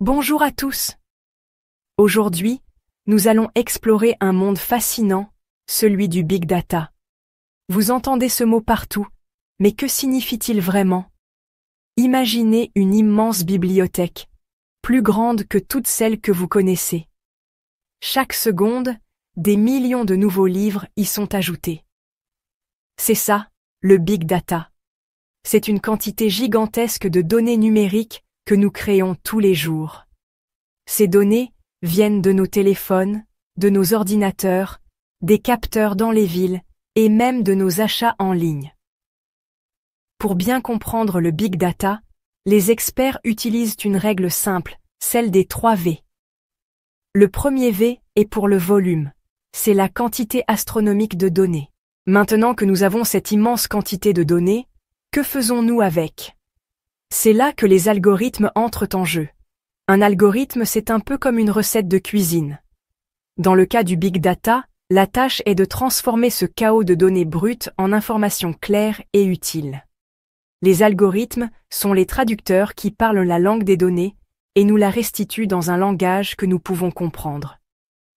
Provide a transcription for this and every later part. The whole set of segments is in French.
Bonjour à tous. Aujourd'hui, nous allons explorer un monde fascinant, celui du Big Data. Vous entendez ce mot partout, mais que signifie-t-il vraiment? Imaginez une immense bibliothèque, plus grande que toutes celles que vous connaissez. Chaque seconde, des millions de nouveaux livres y sont ajoutés. C'est ça, le Big Data. C'est une quantité gigantesque de données numériques que nous créons tous les jours. Ces données viennent de nos téléphones, de nos ordinateurs, des capteurs dans les villes et même de nos achats en ligne. Pour bien comprendre le Big Data, les experts utilisent une règle simple, celle des 3 V. Le premier V est pour le volume, c'est la quantité astronomique de données. Maintenant que nous avons cette immense quantité de données, que faisons-nous avec? C'est là que les algorithmes entrent en jeu. Un algorithme, c'est un peu comme une recette de cuisine. Dans le cas du Big Data, la tâche est de transformer ce chaos de données brutes en informations claires et utiles. Les algorithmes sont les traducteurs qui parlent la langue des données et nous la restituent dans un langage que nous pouvons comprendre.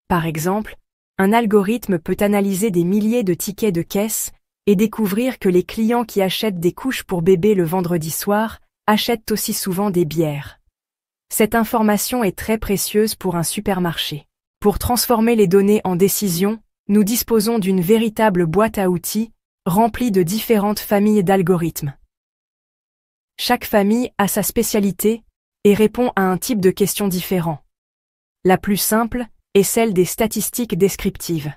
Par exemple, un algorithme peut analyser des milliers de tickets de caisse et découvrir que les clients qui achètent des couches pour bébé le vendredi soir achètent aussi souvent des bières. Cette information est très précieuse pour un supermarché. Pour transformer les données en décisions, nous disposons d'une véritable boîte à outils, remplie de différentes familles d'algorithmes. Chaque famille a sa spécialité et répond à un type de questions différent. La plus simple est celle des statistiques descriptives.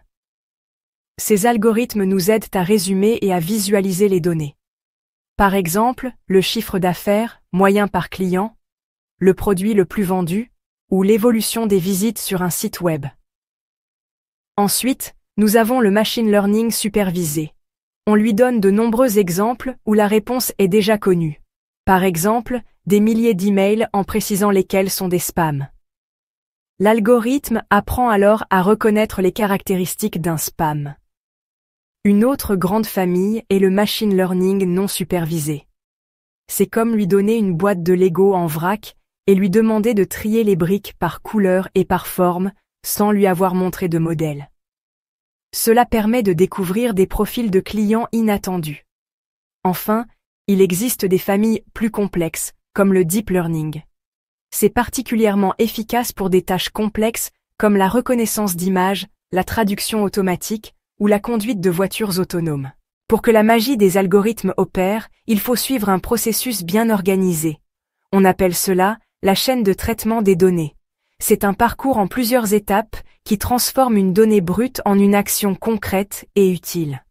Ces algorithmes nous aident à résumer et à visualiser les données. Par exemple, le chiffre d'affaires, moyen par client, le produit le plus vendu, ou l'évolution des visites sur un site web. Ensuite, nous avons le machine learning supervisé. On lui donne de nombreux exemples où la réponse est déjà connue. Par exemple, des milliers d'emails en précisant lesquels sont des spams. L'algorithme apprend alors à reconnaître les caractéristiques d'un spam. Une autre grande famille est le machine learning non supervisé. C'est comme lui donner une boîte de Lego en vrac et lui demander de trier les briques par couleur et par forme sans lui avoir montré de modèle. Cela permet de découvrir des profils de clients inattendus. Enfin, il existe des familles plus complexes, comme le deep learning. C'est particulièrement efficace pour des tâches complexes comme la reconnaissance d'images, la traduction automatique ou la conduite de voitures autonomes. Pour que la magie des algorithmes opère, il faut suivre un processus bien organisé. On appelle cela la chaîne de traitement des données. C'est un parcours en plusieurs étapes qui transforme une donnée brute en une action concrète et utile.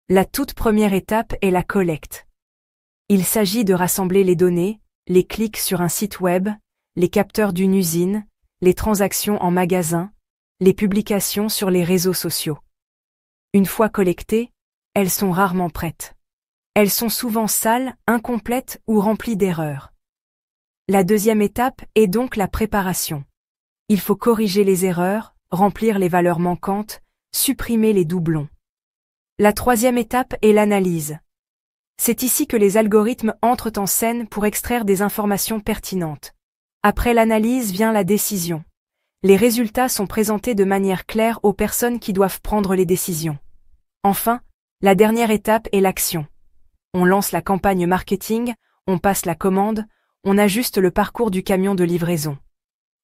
La toute première étape est la collecte. Il s'agit de rassembler les données, les clics sur un site web, les capteurs d'une usine, les transactions en magasin, les publications sur les réseaux sociaux. Une fois collectées, elles sont rarement prêtes. Elles sont souvent sales, incomplètes ou remplies d'erreurs. La deuxième étape est donc la préparation. Il faut corriger les erreurs, remplir les valeurs manquantes, supprimer les doublons. La troisième étape est l'analyse. C'est ici que les algorithmes entrent en scène pour extraire des informations pertinentes. Après l'analyse vient la décision. Les résultats sont présentés de manière claire aux personnes qui doivent prendre les décisions. Enfin, la dernière étape est l'action. On lance la campagne marketing, on passe la commande, on ajuste le parcours du camion de livraison.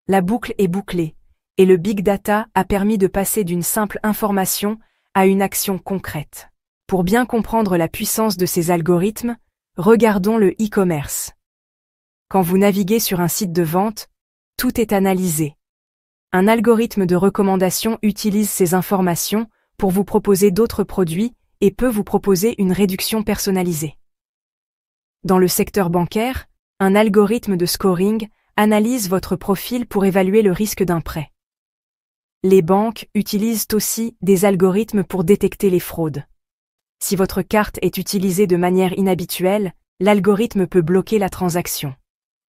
La boucle est bouclée, et le Big Data a permis de passer d'une simple information à une action concrète. Pour bien comprendre la puissance de ces algorithmes, regardons le e-commerce. Quand vous naviguez sur un site de vente, tout est analysé. Un algorithme de recommandation utilise ces informations pour vous proposer d'autres produits et peut vous proposer une réduction personnalisée. Dans le secteur bancaire, un algorithme de scoring analyse votre profil pour évaluer le risque d'un prêt. Les banques utilisent aussi des algorithmes pour détecter les fraudes. Si votre carte est utilisée de manière inhabituelle, l'algorithme peut bloquer la transaction.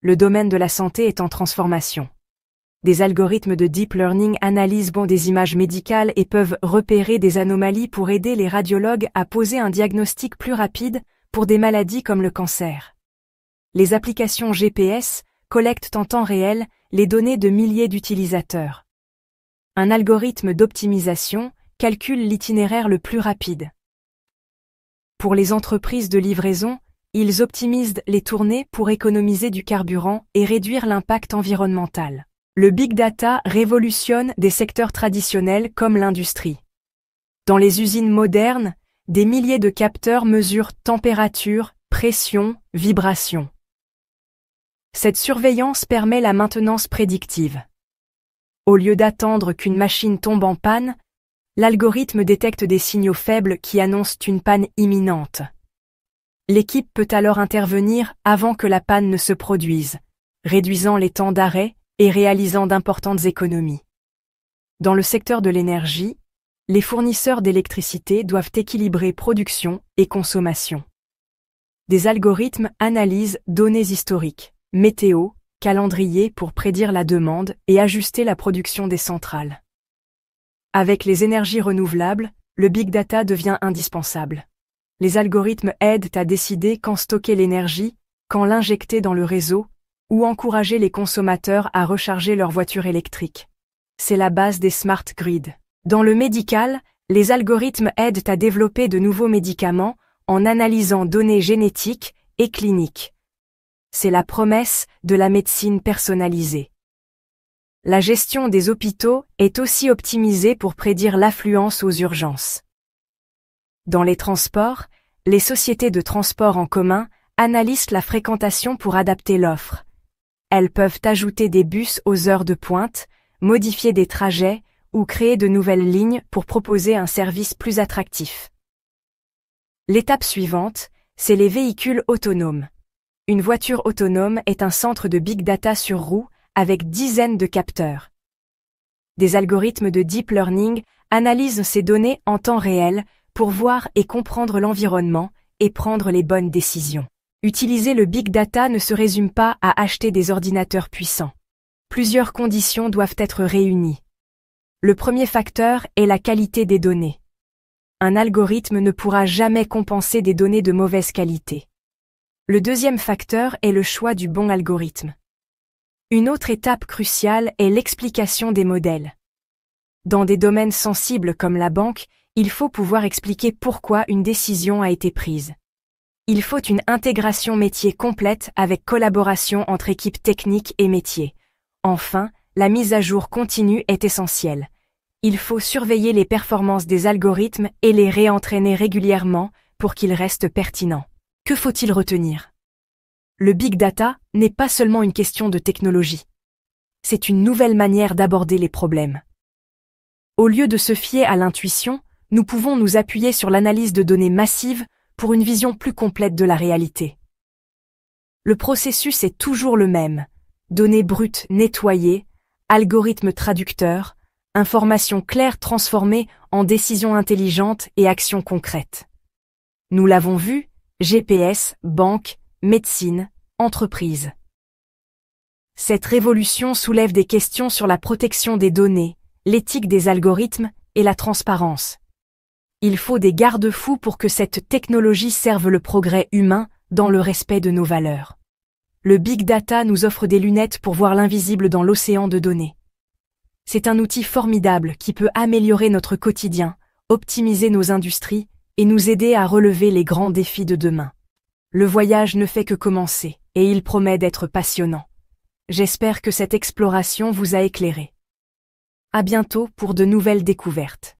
Le domaine de la santé est en transformation. Des algorithmes de deep learning analysent des images médicales et peuvent repérer des anomalies pour aider les radiologues à poser un diagnostic plus rapide pour des maladies comme le cancer. Les applications GPS collectent en temps réel les données de milliers d'utilisateurs. Un algorithme d'optimisation calcule l'itinéraire le plus rapide. Pour les entreprises de livraison, ils optimisent les tournées pour économiser du carburant et réduire l'impact environnemental. Le big data révolutionne des secteurs traditionnels comme l'industrie. Dans les usines modernes, des milliers de capteurs mesurent température, pression, vibration. Cette surveillance permet la maintenance prédictive. Au lieu d'attendre qu'une machine tombe en panne, l'algorithme détecte des signaux faibles qui annoncent une panne imminente. L'équipe peut alors intervenir avant que la panne ne se produise, réduisant les temps d'arrêt et réalisant d'importantes économies. Dans le secteur de l'énergie, les fournisseurs d'électricité doivent équilibrer production et consommation. Des algorithmes analysent données historiques, météo, calendrier pour prédire la demande et ajuster la production des centrales. Avec les énergies renouvelables, le big data devient indispensable. Les algorithmes aident à décider quand stocker l'énergie, quand l'injecter dans le réseau, ou encourager les consommateurs à recharger leur voiture électrique. C'est la base des smart grids. Dans le médical, les algorithmes aident à développer de nouveaux médicaments en analysant données génétiques et cliniques. C'est la promesse de la médecine personnalisée. La gestion des hôpitaux est aussi optimisée pour prédire l'affluence aux urgences. Dans les transports, les sociétés de transport en commun analysent la fréquentation pour adapter l'offre. Elles peuvent ajouter des bus aux heures de pointe, modifier des trajets ou créer de nouvelles lignes pour proposer un service plus attractif. L'étape suivante, c'est les véhicules autonomes. Une voiture autonome est un centre de big data sur roues avec dizaines de capteurs. Des algorithmes de deep learning analysent ces données en temps réel pour voir et comprendre l'environnement et prendre les bonnes décisions. Utiliser le big data ne se résume pas à acheter des ordinateurs puissants. Plusieurs conditions doivent être réunies. Le premier facteur est la qualité des données. Un algorithme ne pourra jamais compenser des données de mauvaise qualité. Le deuxième facteur est le choix du bon algorithme. Une autre étape cruciale est l'explication des modèles. Dans des domaines sensibles comme la banque, il faut pouvoir expliquer pourquoi une décision a été prise. Il faut une intégration métier complète avec collaboration entre équipes techniques et métiers. Enfin, la mise à jour continue est essentielle. Il faut surveiller les performances des algorithmes et les réentraîner régulièrement pour qu'ils restent pertinents. Que faut-il retenir? Le big data n'est pas seulement une question de technologie. C'est une nouvelle manière d'aborder les problèmes. Au lieu de se fier à l'intuition, nous pouvons nous appuyer sur l'analyse de données massives pour une vision plus complète de la réalité. Le processus est toujours le même. Données brutes nettoyées, algorithmes traducteurs, informations claires transformées en décisions intelligentes et actions concrètes. Nous l'avons vu, GPS, banque, médecine, entreprise. Cette révolution soulève des questions sur la protection des données, l'éthique des algorithmes et la transparence. Il faut des garde-fous pour que cette technologie serve le progrès humain dans le respect de nos valeurs. Le big data nous offre des lunettes pour voir l'invisible dans l'océan de données. C'est un outil formidable qui peut améliorer notre quotidien, optimiser nos industries et nous aider à relever les grands défis de demain. Le voyage ne fait que commencer et il promet d'être passionnant. J'espère que cette exploration vous a éclairé. À bientôt pour de nouvelles découvertes.